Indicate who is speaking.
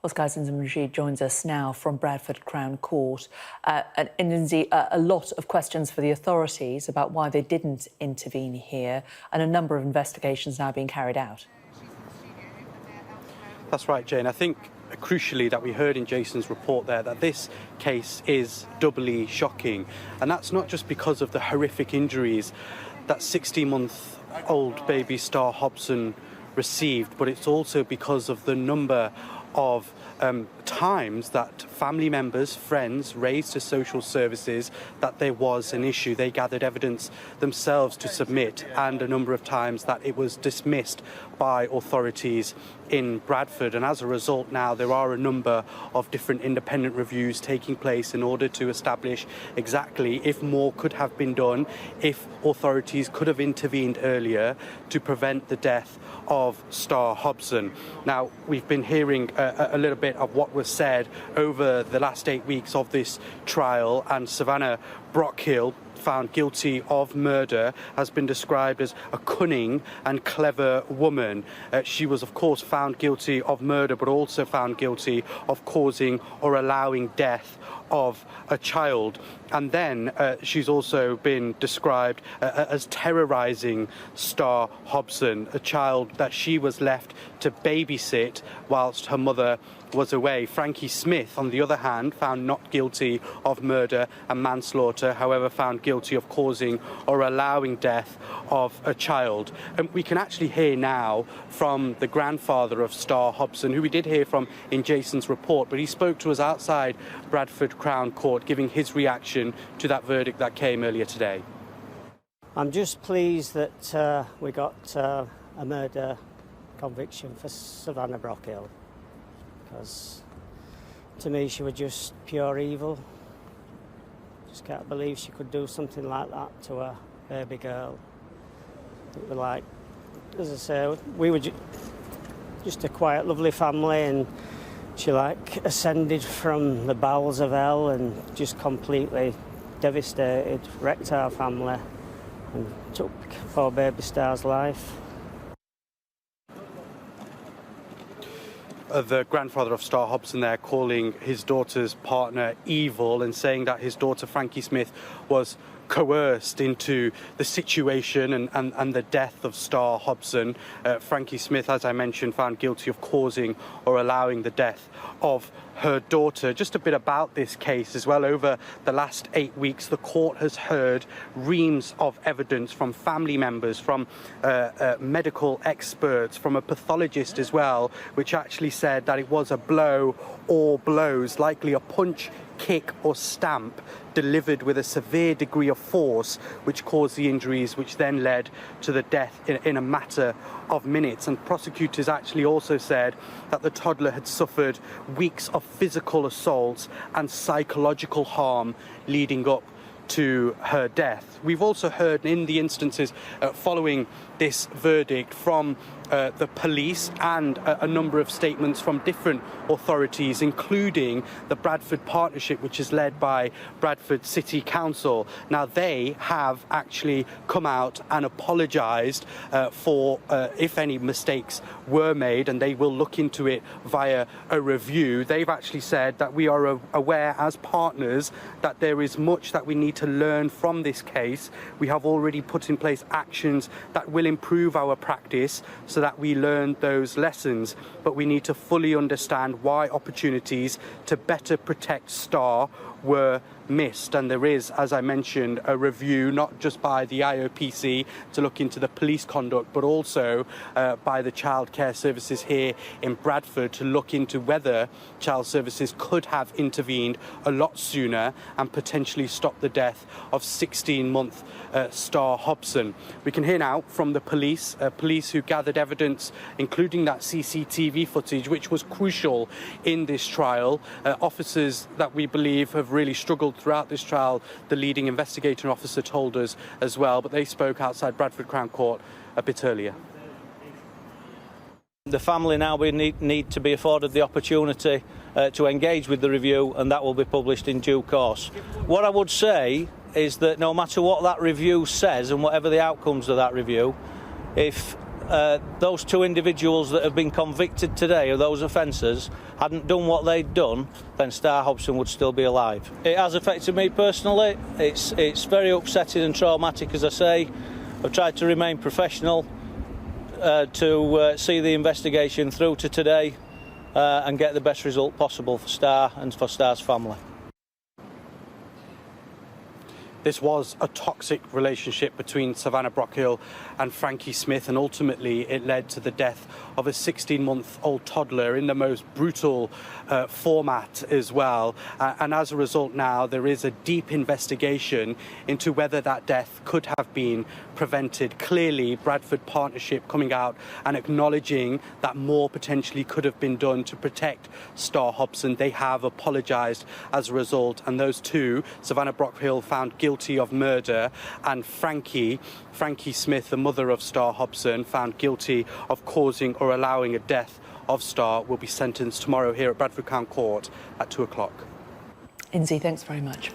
Speaker 1: Well, Sky's Zinzam Rashid joins us now from Bradford Crown Court. And Lindsay, a lot of questions for the authorities about why they didn't intervene here, and a number of investigations now being carried out.
Speaker 2: That's right, Jane. I think crucially that we heard in Jason's report there that this case is doubly shocking. And that's not just because of the horrific injuries that 16-month-old baby Star Hobson received, but it's also because of the number of times that family members, friends raised to social services that there was an issue. They gathered evidence themselves to submit, and a number of times that it was dismissed by authorities in Bradford. And as a result, now there are a number of different independent reviews taking place in order to establish exactly if more could have been done, if authorities could have intervened earlier to prevent the death of Star Hobson. Now, we've been hearing a little bit of what was said over the last 8 weeks of this trial, and Savannah Brockhill, found guilty of murder, has been described as a cunning and clever woman. She was, of course, found guilty of murder, but also found guilty of causing or allowing death of a child. And then she's also been described as terrorizing Star Hobson, a child that she was left to babysit whilst her mother was away. Frankie Smith, on the other hand, found not guilty of murder and manslaughter, however found guilty of causing or allowing death of a child. And we can actually hear now from the grandfather of Star Hobson, who we did hear from in Jason's report, but he spoke to us outside Bradford Crown Court, giving his reaction to that verdict that came earlier today.
Speaker 3: I'm just pleased that we got a murder conviction for Savannah Brockhill, because to me she was just pure evil. Just can't believe she could do something like that to a baby girl. It was like, as I say, we were just a quiet, lovely family, and she like ascended from the bowels of hell and just completely devastated, wrecked our family and took poor baby Star's life.
Speaker 2: The grandfather of Star Hobson there calling his daughter's partner evil and saying that his daughter Frankie Smith was coerced into the situation and the death of Star Hobson. Frankie Smith, as I mentioned, found guilty of causing or allowing the death of her daughter. Just a bit about this case as well. Over the last 8 weeks, the court has heard reams of evidence from family members, from medical experts, from a pathologist as well, which actually said that it was a blow or blows, likely a punch, kick or stamp delivered with a severe degree of force, which caused the injuries, which then led to the death in a matter of minutes. And prosecutors actually also said that the toddler had suffered weeks of physical assaults and psychological harm leading up to her death. We've also heard in the instances following this verdict from the police and a number of statements from different authorities, including the Bradford Partnership, which is led by Bradford City Council. Now, they have actually come out and apologised for if any mistakes were made, and they will look into it via a review. They've actually said that we are aware as partners that there is much that we need to learn from this case. We have already put in place actions that will improve our practice so that we learn those lessons, but we need to fully understand why opportunities to better protect Star were missed. And there is, as I mentioned, a review not just by the IOPC to look into the police conduct, but also by the child care services here in Bradford to look into whether child services could have intervened a lot sooner and potentially stop the death of 16-month Star Hobson. We can hear now from the police who gathered evidence, including that CCTV footage, which was crucial in this trial. Officers that we believe have really struggled throughout this trial, the leading investigating officer told us as well, but they spoke outside Bradford Crown Court a bit earlier.
Speaker 4: The family now need to be afforded the opportunity to engage with the review, and that will be published in due course. What I would say is that no matter what that review says and whatever the outcomes of that review, if those two individuals that have been convicted today of those offences hadn't done what they'd done, then Star Hobson would still be alive. It has affected me personally. It's very upsetting and traumatic, as I say. I've tried to remain professional, to see the investigation through to today and get the best result possible for Star and for Star's family.
Speaker 2: This was a toxic relationship between Savannah Brockhill and Frankie Smith, and ultimately it led to the death of a 16-month-old toddler in the most brutal format as well. And as a result now, there is a deep investigation into whether that death could have been prevented. Clearly, Bradford Partnership coming out and acknowledging that more potentially could have been done to protect Star Hobson. They have apologised as a result, and those two, Savannah Brockhill found guilty of murder, and Frankie Smith, the mother of Star Hobson, found guilty of causing or allowing a death of Star, will be sentenced tomorrow here at Bradford Crown Court at 2 o'clock.
Speaker 1: Inzi, thanks very much.